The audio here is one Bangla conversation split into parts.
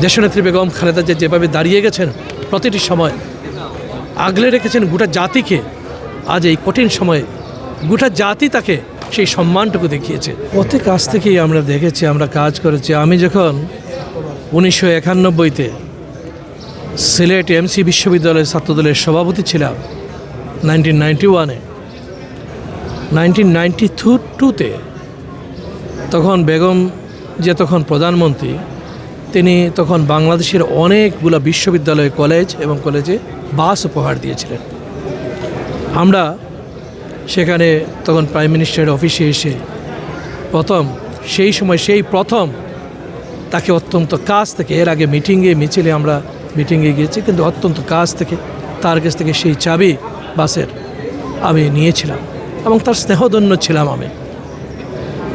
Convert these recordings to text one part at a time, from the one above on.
দেশনেত্রী বেগম খালেদা জিয়া যেভাবে দাঁড়িয়ে গেছেন প্রতিটি সময়, আগলে রেখেছেন গোটা জাতিকে, আজ এই কঠিন সময়ে গোটা জাতি তাকে সেই সম্মানটুকু দেখিয়েছে। অতি কাছ থেকেই আমরা দেখেছি, আমরা কাজ করেছি। আমি যখন 1991-তে সিলেট এমসি বিশ্ববিদ্যালয়ের ছাত্রদলের সভাপতি ছিলাম, 1991-এ, 1992-তে তখন বেগম যে তখন প্রধানমন্ত্রী, তিনি তখন বাংলাদেশের অনেকগুলো বিশ্ববিদ্যালয়, কলেজ এবং কলেজে বাস উপহার দিয়েছিলেন। আমরা সেখানে তখন প্রাইম মিনিস্টারের অফিসে এসে সেই প্রথম তাকে অত্যন্ত কাছ থেকে, এর আগে মিছিলে আমরা মিটিংয়ে গিয়েছি, কিন্তু অত্যন্ত কাছ থেকে তার কাছ থেকে সেই চাবি বাসের আমি নিয়েছিলাম এবং তার স্নেহধন্য ছিলাম আমি।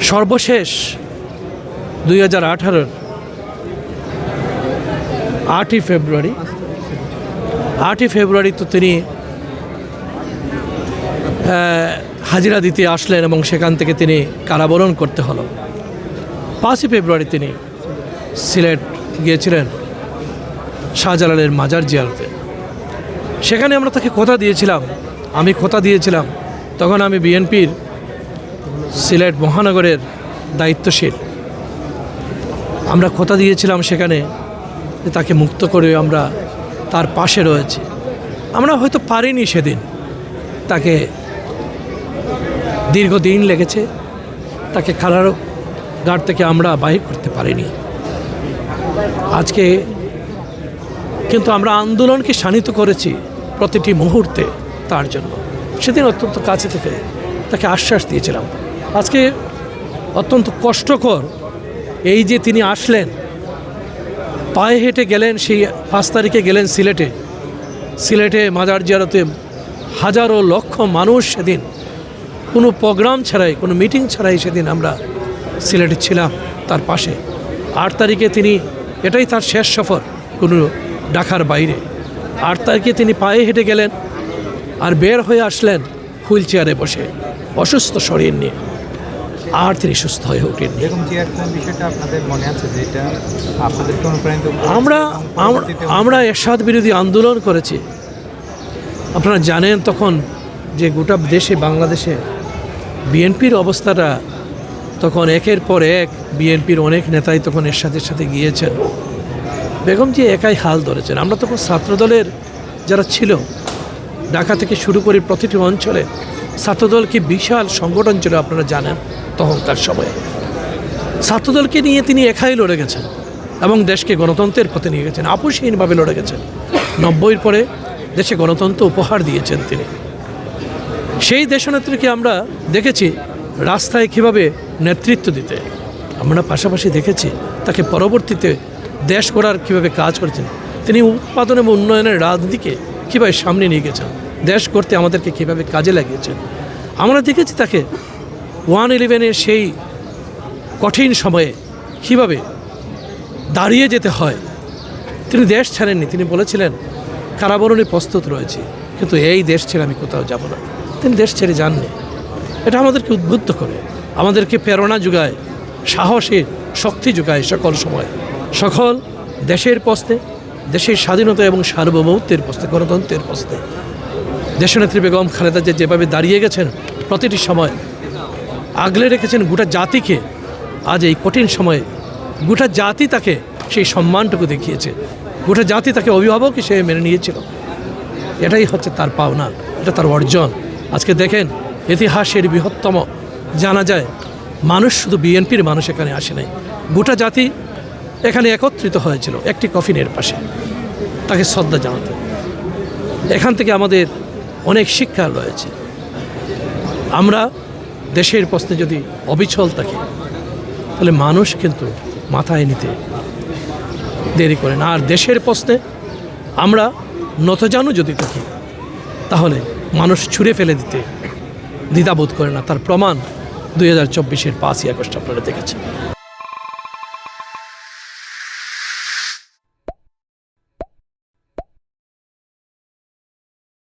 সর্বশেষ 2018-র 8ই ফেব্রুয়ারি তো তিনি হাজিরা দিতে আসলেন এবং সেখান থেকে তিনি কারাবরণ করতে হলো। 5ই ফেব্রুয়ারি তিনি সিলেট গিয়েছিলেন শাহজালালের মাজার জিয়ারতে। সেখানে আমরা তাকে আমি কথা দিয়েছিলাম, তখন আমি বিএনপির সিলেট মহানগরের দায়িত্বশীল। আমরা কথা দিয়েছিলাম সেখানে যে তাকে মুক্ত করে আমরা তার পাশে রয়েছি। আমরা হয়তো পারিনি সেদিন, তাকে দীর্ঘদিন লেগেছে, তাকে কারাগার থেকে আমরা বাহির করতে পারিনি। আজকে কিন্তু আমরা আন্দোলনকে শানিত করেছি প্রতিটি মুহূর্তে তার জন্য। সেদিন অত্যন্ত কাছে থেকে তাকে আশ্বাস দিয়েছিলাম। আজকে অত্যন্ত কষ্টকর এই যে তিনি আসলেন, পায়ে হেঁটে গেলেন, সেই 5 তারিখে গেলেন সিলেটে মাজার জিয়ারতে হাজারো লক্ষ মানুষ সেদিন, কোনো প্রোগ্রাম ছাড়াই, কোনো মিটিং ছাড়াই সেদিন আমরা সিলেটে ছিলাম তার পাশে। 8 তারিখে তিনি, এটাই তার শেষ সফর কোনো ঢাকার বাইরে। 8 তারিখে তিনি পায়ে হেঁটে গেলেন আর বের হয়ে আসলেন হুইল চেয়ারে বসে, অসুস্থ শরীর নিয়ে, আর তিনি সুস্থ হয়ে ওঠেননি। আমরা এরশাদ বিরোধী আন্দোলন করেছি। আপনারা জানেন তখন যে গোটা দেশে, বাংলাদেশে বিএনপির অবস্থাটা তখন একের পর এক, বিএনপির অনেক নেতাই তখন এরশাদের সাথে গিয়েছেন। বেগম জি একাই হাল ধরেছেন। আমরা তখন ছাত্রদলের যারা ছিল, ঢাকা থেকে শুরু করে প্রতিটি অঞ্চলে ছাত্রদল কি বিশাল সংগঠন ছিল আপনারা জানেন। তখনকার সময়ে ছাত্রদলকে নিয়ে তিনি একাই লড়ে গেছেন এবং দেশকে গণতন্ত্রের পথে নিয়ে গেছেন, আপোষহীনভাবে লড়ে গেছেন। 90-এর পরে দেশে গণতন্ত্র উপহার দিয়েছেন তিনি। সেই দেশনেত্রীকে আমরা দেখেছি রাস্তায় কীভাবে নেতৃত্ব দিতে, আমরা পাশাপাশি দেখেছি তাকে পরবর্তীতে দেশ গড়ার কীভাবে কাজ করেছেন। তিনি উৎপাদন এবং উন্নয়নের রাজনীতিকে কীভাবে সামনে নিয়ে গেছেন, দেশ করতে আমাদেরকে কীভাবে কাজে লাগিয়েছেন। আমরা দেখেছি তাকে 1/11-এর সেই কঠিন সময়ে কীভাবে দাঁড়িয়ে যেতে হয়। তিনি দেশ ছাড়েননি, তিনি বলেছিলেন কারাবরণে প্রস্তুত রয়েছে, কিন্তু এই দেশ ছেড়ে আমি কোথাও যাব না। তিনি দেশ ছেড়ে যাননি। এটা আমাদেরকে উদ্বুদ্ধ করে, আমাদেরকে প্রেরণা যোগায়, সাহসের শক্তি যোগায় সকল সময়, সকল দেশের প্রশ্নে, দেশের স্বাধীনতা এবং সার্বভৌমত্বের প্রশ্নে, গণতন্ত্রের প্রশ্নে। দেশনেত্রী বেগম খালেদা জিয়া যেভাবে দাঁড়িয়ে গেছেন প্রতিটি সময়, আগলে রেখেছেন গোটা জাতিকে, আজ এই কঠিন সময়ে গোটা জাতি তাকে সেই সম্মানটুকু দেখিয়েছে। গোটা জাতি তাকে অভিভাবক হিসেবে মেনে নিয়েছিল। এটাই হচ্ছে তার পাওনা, এটা তার অর্জন। আজকে দেখেন ইতিহাসের বৃহত্তম জানা যায় মানুষ, শুধু বিএনপির মানুষ এখানে আসে নাই, গোটা জাতি এখানে একত্রিত হয়েছিল একটি কফিনের পাশে তাকে শ্রদ্ধা জানাতে। এখান থেকে আমাদের অনেক শিক্ষা রয়েছে। আমরা দেশের প্রশ্নে যদি অবিচল থাকি, তাহলে মানুষ কিন্তু মাথায় নিতে দেরি করে না। আর দেশের প্রশ্নে আমরা নতজানু যদি থাকি, তাহলে মানুষ ছুঁড়ে ফেলে দিতে দ্বিধাবোধ করে না। তার প্রমাণ 2024-এর 5ই আগস্ট আপনারা দেখেছেন।